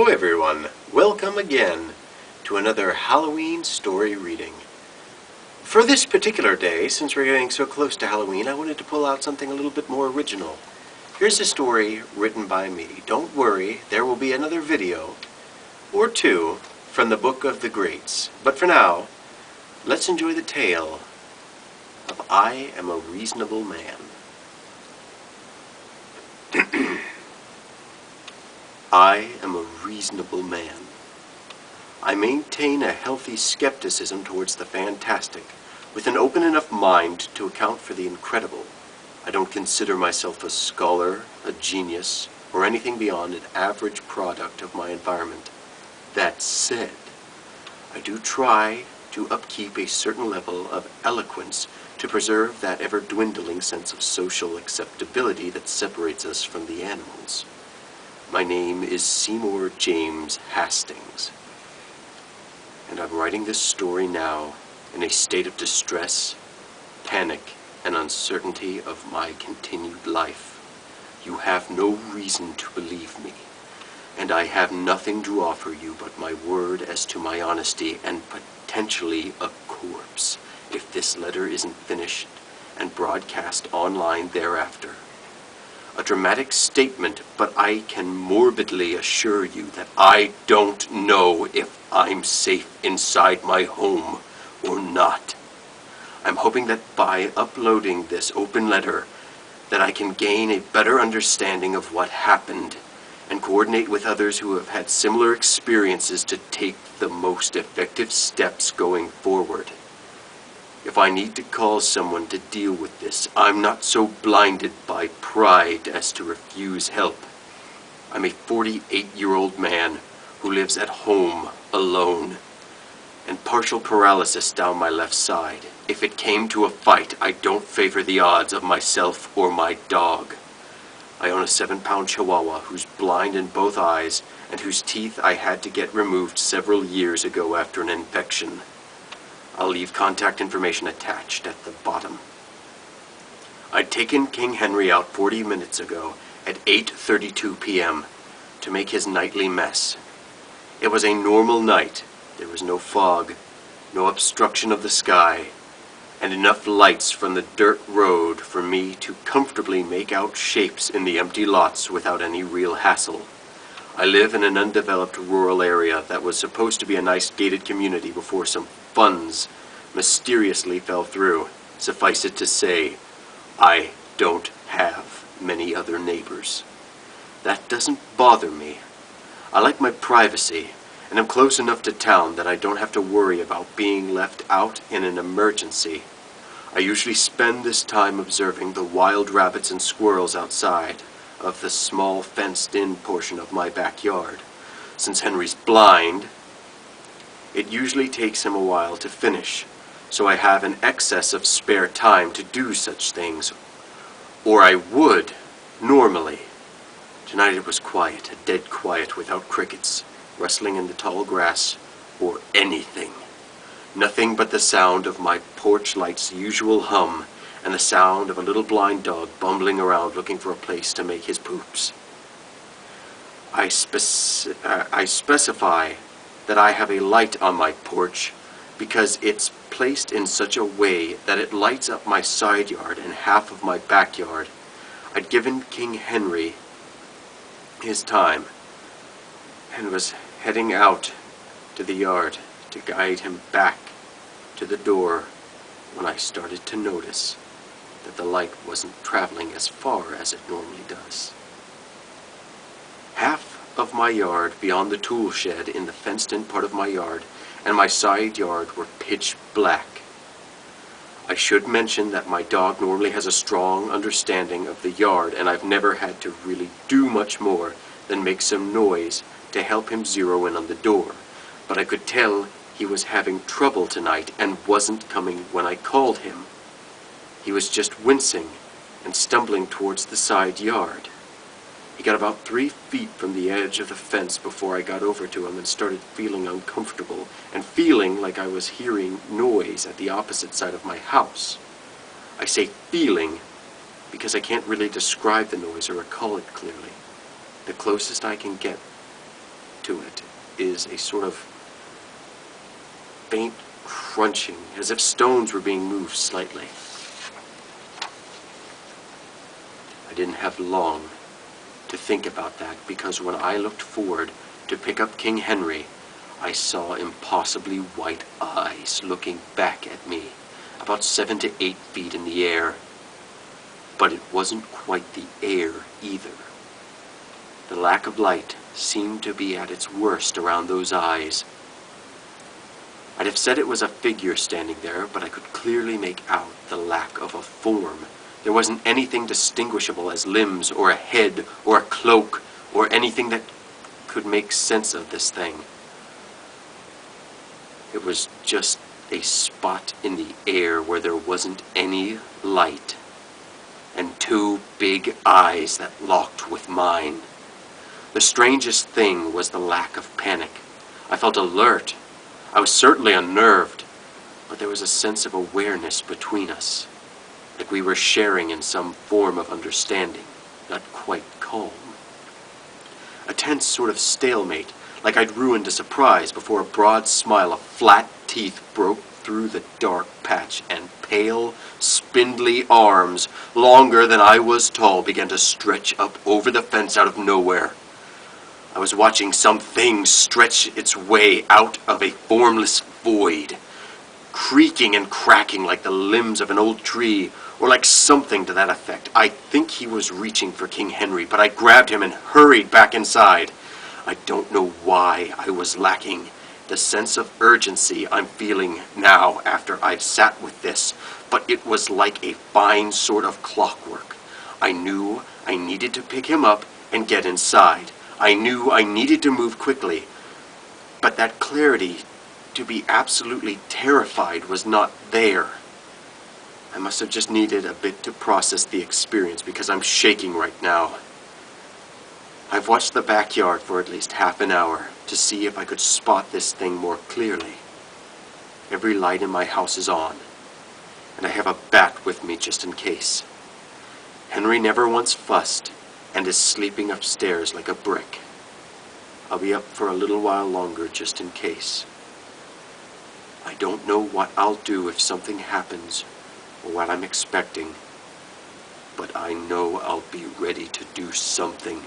Hello everyone, welcome again to another Halloween story reading. For this particular day, since we're getting so close to Halloween, I wanted to pull out something a little bit more original. Here's a story written by me. Don't worry, there will be another video or two from the Book of the Greats. But for now, let's enjoy the tale of I Am a Reasonable Man. I am a reasonable man. I maintain a healthy skepticism towards the fantastic, with an open enough mind to account for the incredible. I don't consider myself a scholar, a genius, or anything beyond an average product of my environment. That said, I do try to upkeep a certain level of eloquence to preserve that ever-dwindling sense of social acceptability that separates us from the animals. My name is Seymour James Hastings, and I'm writing this story now in a state of distress, panic, and uncertainty of my continued life. You have no reason to believe me, and I have nothing to offer you but my word as to my honesty and potentially a corpse if this letter isn't finished and broadcast online thereafter. A dramatic statement, but I can morbidly assure you that I don't know if I'm safe inside my home or not. I'm hoping that by uploading this open letter that I can gain a better understanding of what happened and coordinate with others who have had similar experiences to take the most effective steps going forward. If I need to call someone to deal with this, I'm not so blinded by pride as to refuse help. I'm a 48-year-old man who lives at home alone, and partial paralysis down my left side. If it came to a fight, I don't favor the odds of myself or my dog. I own a 7-pound Chihuahua who's blind in both eyes and whose teeth I had to get removed several years ago after an infection. I'll leave contact information attached at the bottom. I'd taken King Henry out 40 minutes ago at 8:32 p.m. to make his nightly mess. It was a normal night. There was no fog, no obstruction of the sky, and enough lights from the dirt road for me to comfortably make out shapes in the empty lots without any real hassle. I live in an undeveloped rural area that was supposed to be a nice gated community before some funds mysteriously fell through. Suffice it to say, I don't have many other neighbors. That doesn't bother me. I like my privacy, and I'm close enough to town that I don't have to worry about being left out in an emergency. I usually spend this time observing the wild rabbits and squirrels outside of the small fenced-in portion of my backyard. Since Henry's blind, it usually takes him a while to finish, so I have an excess of spare time to do such things, or I would, normally. Tonight it was quiet, a dead quiet without crickets, rustling in the tall grass, or anything. Nothing but the sound of my porch light's usual hum, and the sound of a little blind dog bumbling around looking for a place to make his poops. I specify that I have a light on my porch because it's placed in such a way that it lights up my side yard and half of my backyard. I'd given King Henry his time and was heading out to the yard to guide him back to the door when I started to notice that the light wasn't traveling as far as it normally does. Half of my yard beyond the tool shed in the fenced-in part of my yard and my side yard were pitch black. I should mention that my dog normally has a strong understanding of the yard, and I've never had to really do much more than make some noise to help him zero in on the door. But I could tell he was having trouble tonight and wasn't coming when I called him. He was just wincing and stumbling towards the side yard. He got about 3 feet from the edge of the fence before I got over to him and started feeling uncomfortable and feeling like I was hearing noise at the opposite side of my house. I say feeling because I can't really describe the noise or recall it clearly. The closest I can get to is a sort of faint crunching, as if stones were being moved slightly. I didn't have long to think about that, because when I looked forward to pick up King Henry, I saw impossibly white eyes looking back at me, about 7 to 8 feet in the air. But it wasn't quite the air either. The lack of light seemed to be at its worst around those eyes. I'd have said it was a figure standing there, but I could clearly make out the lack of a form. There wasn't anything distinguishable as limbs or a head or a cloak or anything that could make sense of this thing. It was just a spot in the air where there wasn't any light, and 2 big eyes that locked with mine. The strangest thing was the lack of panic. I felt alert. I was certainly unnerved, but there was a sense of awareness between us, like we were sharing in some form of understanding, not quite calm. A tense sort of stalemate, like I'd ruined a surprise before a broad smile of flat teeth broke through the dark patch, and pale, spindly arms, longer than I was tall, began to stretch up over the fence out of nowhere. I was watching something stretch its way out of a formless void, creaking and cracking like the limbs of an old tree, or like something to that effect. I think he was reaching for King Henry, but I grabbed him and hurried back inside. I don't know why I was lacking the sense of urgency I'm feeling now after I've sat with this, but it was like a fine sort of clockwork. I knew I needed to pick him up and get inside. I knew I needed to move quickly, but that clarity to be absolutely terrified was not there. I must have just needed a bit to process the experience, because I'm shaking right now. I've watched the backyard for at least half an hour to see if I could spot this thing more clearly. Every light in my house is on, and I have a bat with me just in case. Henry never once fussed and is sleeping upstairs like a brick. I'll be up for a little while longer just in case. I don't know what I'll do if something happens or what I'm expecting, but I know I'll be ready to do something.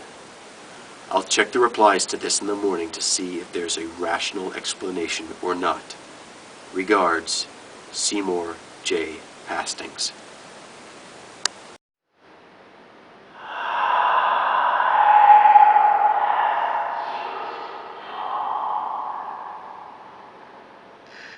I'll check the replies to this in the morning to see if there's a rational explanation or not. Regards, Seymour J. Hastings.